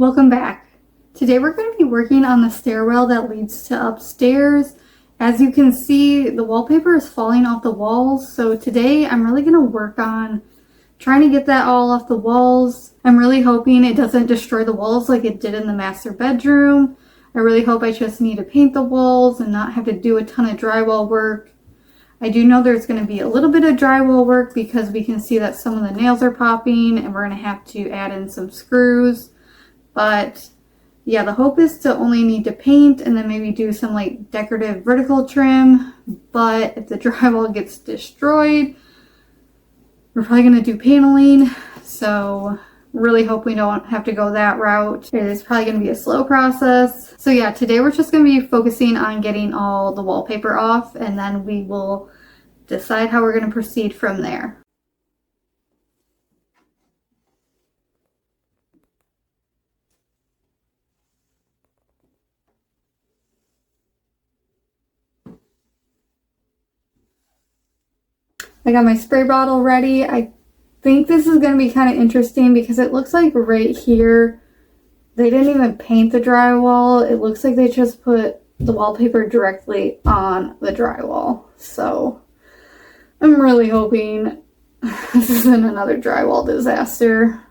Welcome back. Today we're going to be working on the stairwell that leads to upstairs. As you can see, the wallpaper is falling off the walls, so today I'm really going to work on trying to get that all off the walls. I'm really hoping it doesn't destroy the walls like it did in the master bedroom. I really hope I just need to paint the walls and not have to do a ton of drywall work. I do know there's going to be a little bit of drywall work because we can see that some of the nails are popping and we're going to have to add in some screws. But yeah, the hope is to only need to paint and then maybe do some like decorative vertical trim. But if the drywall gets destroyed, we're probably going to do paneling. So really hope we don't have to go that route. It is probably going to be a slow process. So yeah, today we're just going to be focusing on getting all the wallpaper off, and then we will decide how we're going to proceed from there. I got my spray bottle ready. I think this is going to be kind of interesting because it looks like right here they didn't even paint the drywall. It looks like they just put the wallpaper directly on the drywall. So I'm really hoping this isn't another drywall disaster.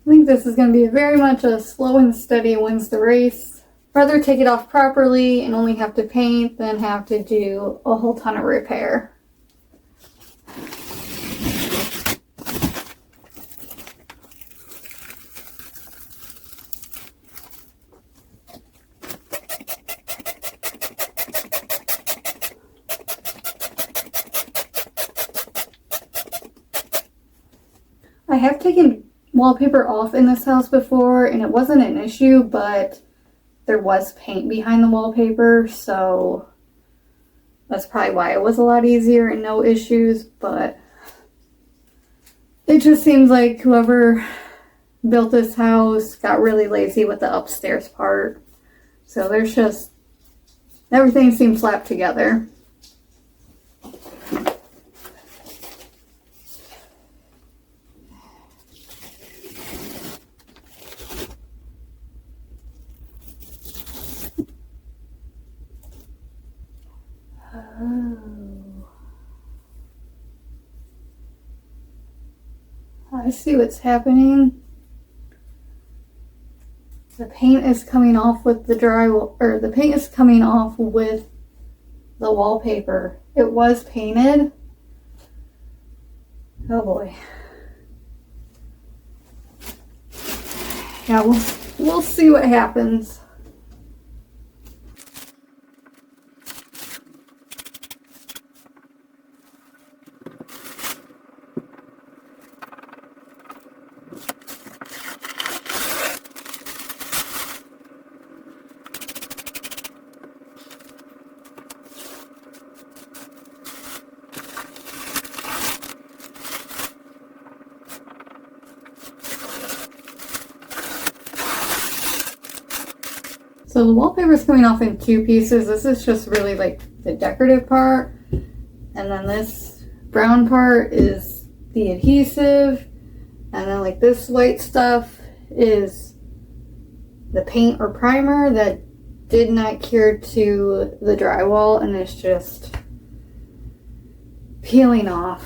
I think this is going to be very much a slow and steady wins the race. Rather take it off properly and only have to paint than have to do a whole ton of repair. I have taken wallpaper off in this house before and it wasn't an issue, but there was paint behind the wallpaper, so that's probably why it was a lot easier and no issues. But it just seems like whoever built this house got really lazy with the upstairs part, so there's just everything seems slapped together. I see what's happening. The paint is coming off with the drywall, or the paint is coming off with the wallpaper. It was painted. Oh boy. Yeah, we'll see what happens. So the wallpaper is coming off in two pieces. This is just really like the decorative part. And then this brown part is the adhesive. And then like this white stuff is the paint or primer that did not cure to the drywall and it's just peeling off.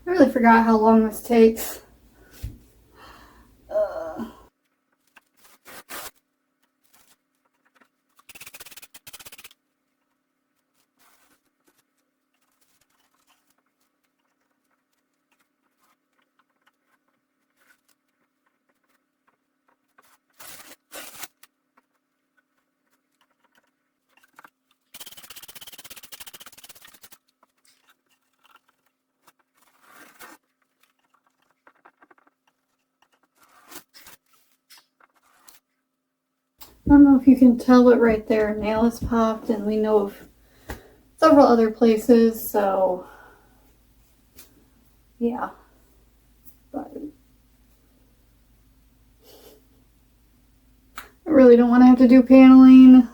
I really forgot how long this takes. I don't know if you can tell, but right there a nail is popped, and we know of several other places, so yeah. But I really don't want to have to do paneling,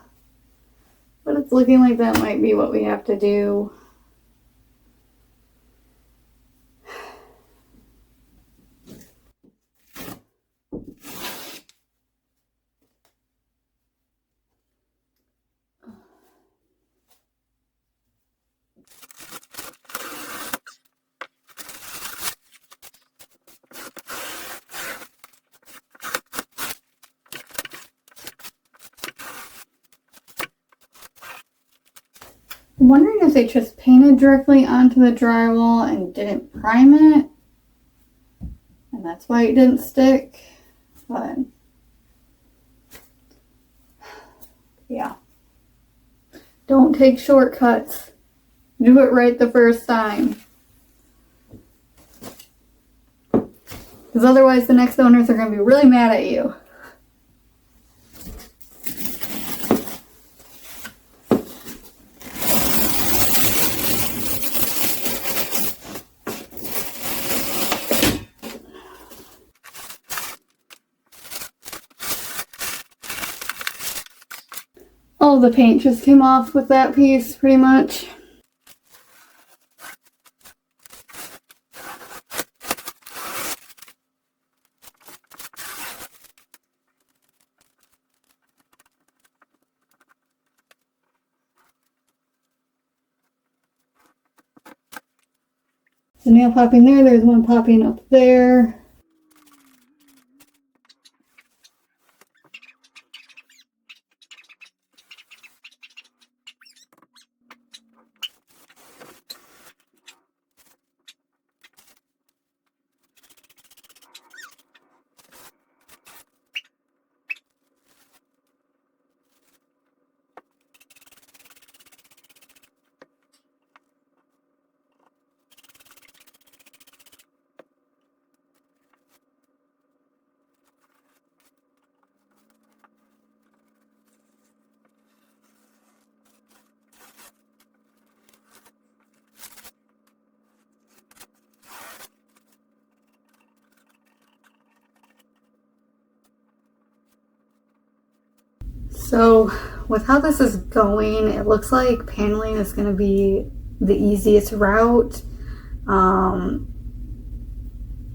but it's looking like that might be what we have to do. I'm wondering if they just painted directly onto the drywall and didn't prime it, and that's why it didn't stick. But yeah, don't take shortcuts. Do it right the first time, because otherwise the next owners are going to be really mad at you. All the paint just came off with that piece, pretty much. The nail popping there, there's one popping up there. So with how this is going, it looks like paneling is going to be the easiest route.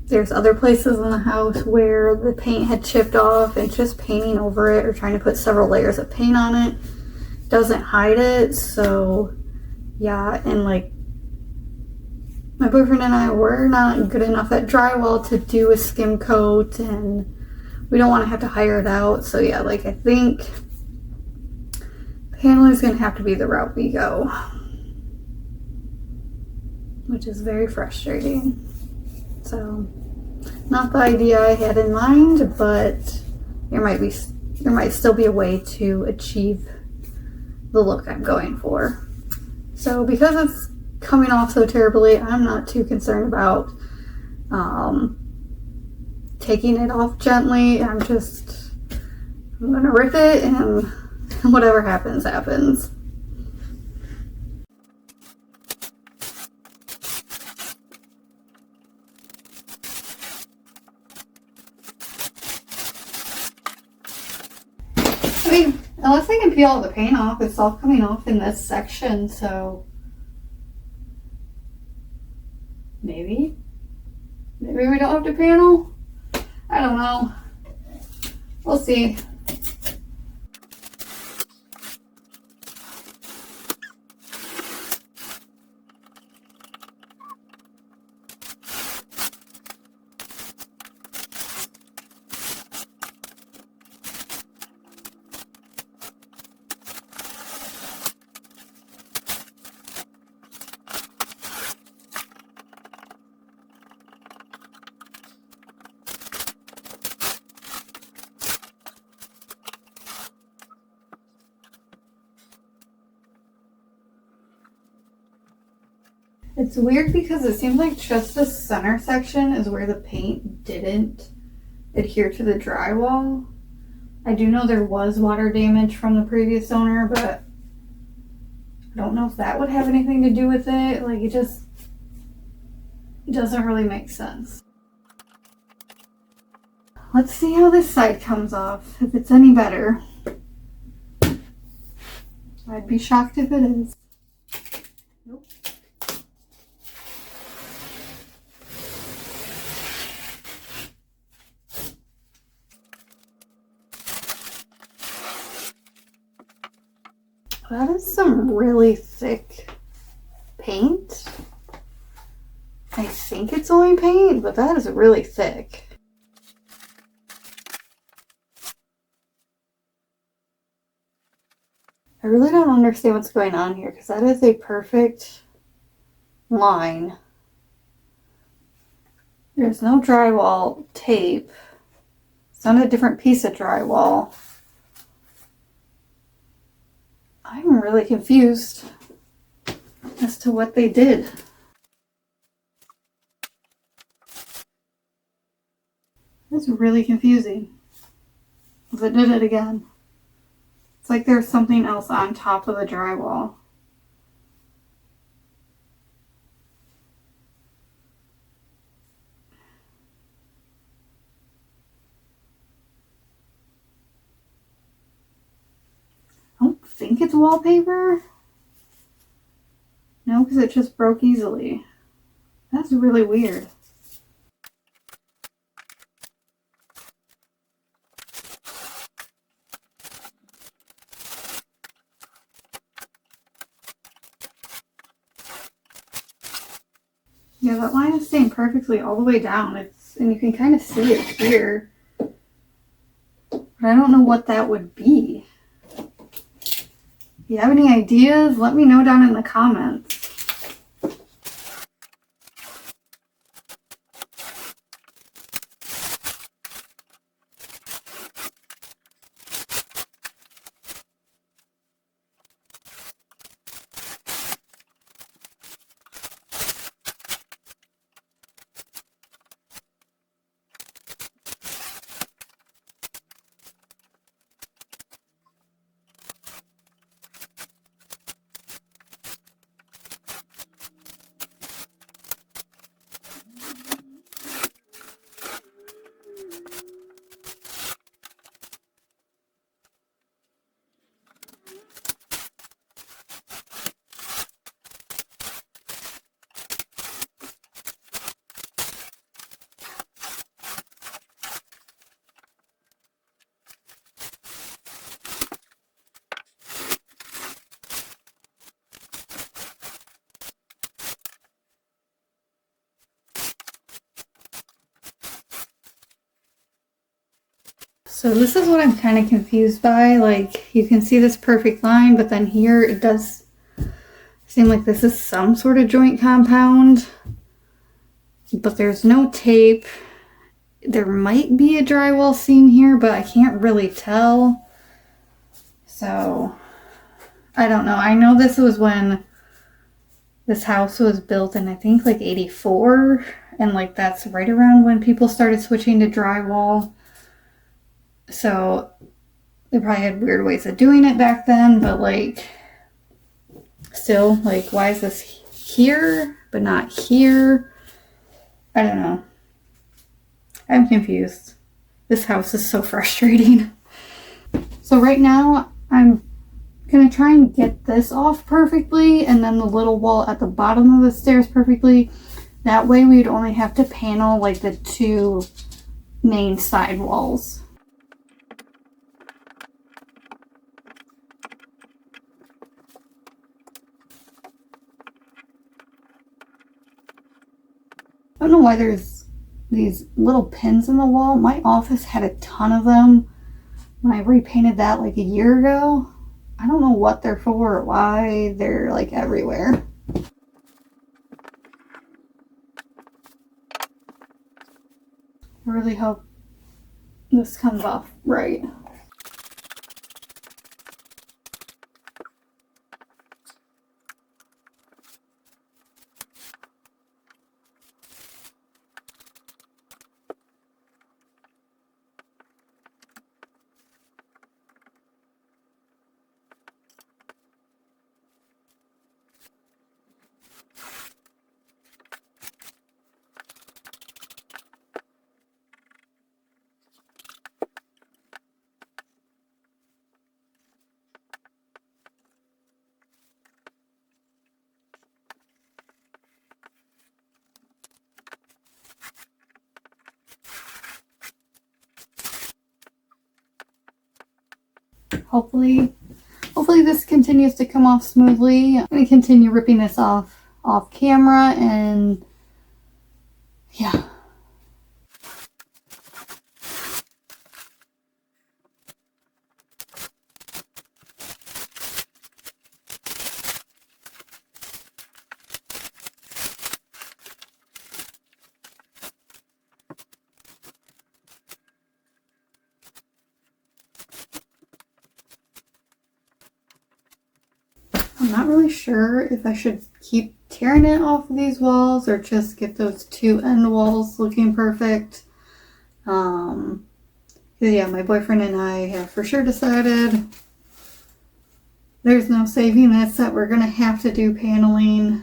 There's other places in the house where the paint had chipped off, and just painting over it or trying to put several layers of paint on it doesn't hide it. So yeah, and like my boyfriend and I were not good enough at drywall to do a skim coat, and we don't want to have to hire it out. So yeah, like I think paneling is going to have to be the route we go, which is very frustrating. So not the idea I had in mind, but there might still be a way to achieve the look I'm going for. So because it's coming off so terribly, I'm not too concerned about taking it off gently. I'm gonna rip it, and whatever happens, happens. I mean, unless I can peel all the paint off, it's all coming off in this section, so maybe we don't have to panel. I don't know. We'll see. It's weird because it seems like just the center section is where the paint didn't adhere to the drywall. I do know there was water damage from the previous owner, but I don't know if that would have anything to do with it. Like, it just doesn't really make sense. Let's see how this side comes off, if it's any better. I'd be shocked if it is. Nope. That is some really thick paint. I think it's only paint, but that is really thick. I really don't understand what's going on here because that is a perfect line. There's no drywall tape. It's on a different piece of drywall. I'm really confused as to what they did. It's really confusing. They did it again. It's like there's something else on top of the drywall. I don't think it's wallpaper. No, because it just broke easily. That's really weird. Yeah, that line is staying perfectly all the way down. And you can kind of see it here. But I don't know what that would be. If you have any ideas, let me know down in the comments. So this is what I'm kind of confused by. Like, you can see this perfect line, but then here it does seem like this is some sort of joint compound. But there's no tape. There might be a drywall seam here, but I can't really tell. So, I don't know. I know this was when this house was built in, I think, like 84. And like that's right around when people started switching to drywall. So they probably had weird ways of doing it back then, but like still, like, why is this here but not here? I don't know. I'm confused. This house is so frustrating. So right now I'm gonna try and get this off perfectly, and then the little wall at the bottom of the stairs perfectly. That way we'd only have to panel like the two main side walls. I don't know why there's these little pins in the wall. My office had a ton of them when I repainted that like a year ago. I don't know what they're for or why they're like everywhere. I really hope this comes off right. hopefully this continues to come off smoothly. I'm going to continue ripping this off camera, and yeah. I'm not really sure if I should keep tearing it off of these walls or just get those two end walls looking perfect. Yeah, my boyfriend and I have for sure decided there's no saving this, that we're gonna have to do paneling.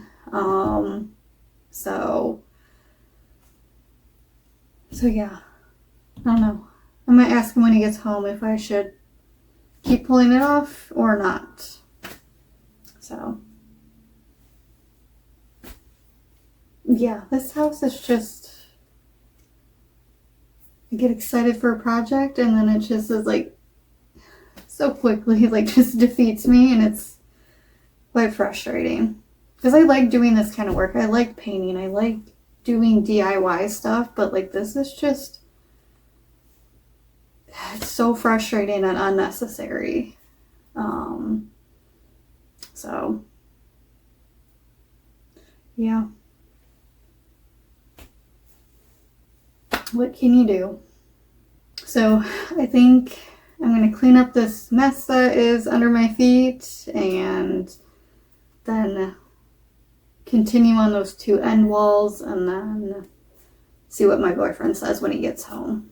So yeah, I don't know. I might ask him when he gets home if I should keep pulling it off or not. So yeah, this house is just, I get excited for a project and then it just is like so quickly like just defeats me, and it's quite frustrating because I like doing this kind of work. I like painting, I like doing DIY stuff, but like this is just, it's so frustrating and unnecessary. So yeah, what can you do? So I think I'm going to clean up this mess that is under my feet and then continue on those two end walls and then see what my boyfriend says when he gets home.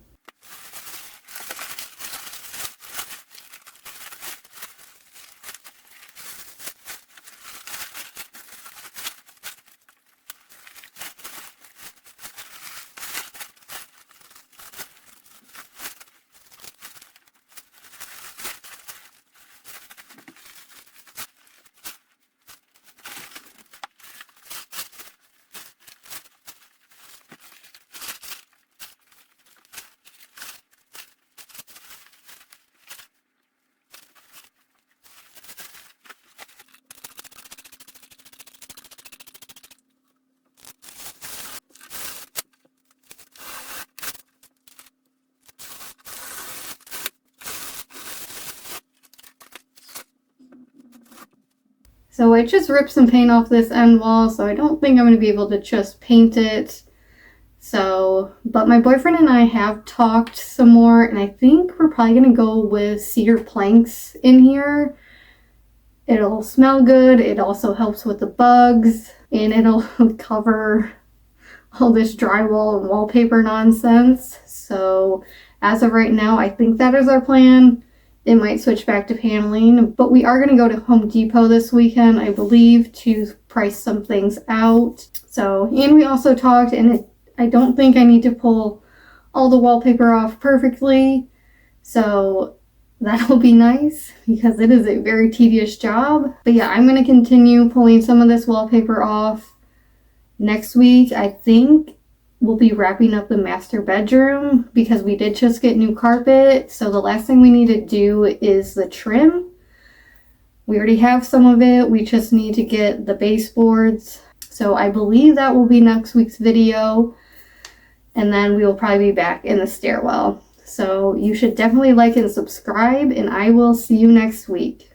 So I just ripped some paint off this end wall, so I don't think I'm going to be able to just paint it. So, but my boyfriend and I have talked some more, and I think we're probably going to go with cedar planks in here. It'll smell good, it also helps with the bugs, and it'll cover all this drywall and wallpaper nonsense. So as of right now, I think that is our plan. It might switch back to paneling, but we are going to go to Home Depot this weekend, I believe, to price some things out. So, and we also talked, and I don't think I need to pull all the wallpaper off perfectly. So that'll be nice because it is a very tedious job. But yeah, I'm going to continue pulling some of this wallpaper off. Next week, I think we'll be wrapping up the master bedroom because we did just get new carpet. So the last thing we need to do is the trim. We already have some of it. We just need to get the baseboards. So I believe that will be next week's video. And then we will probably be back in the stairwell. So you should definitely like and subscribe, and I will see you next week.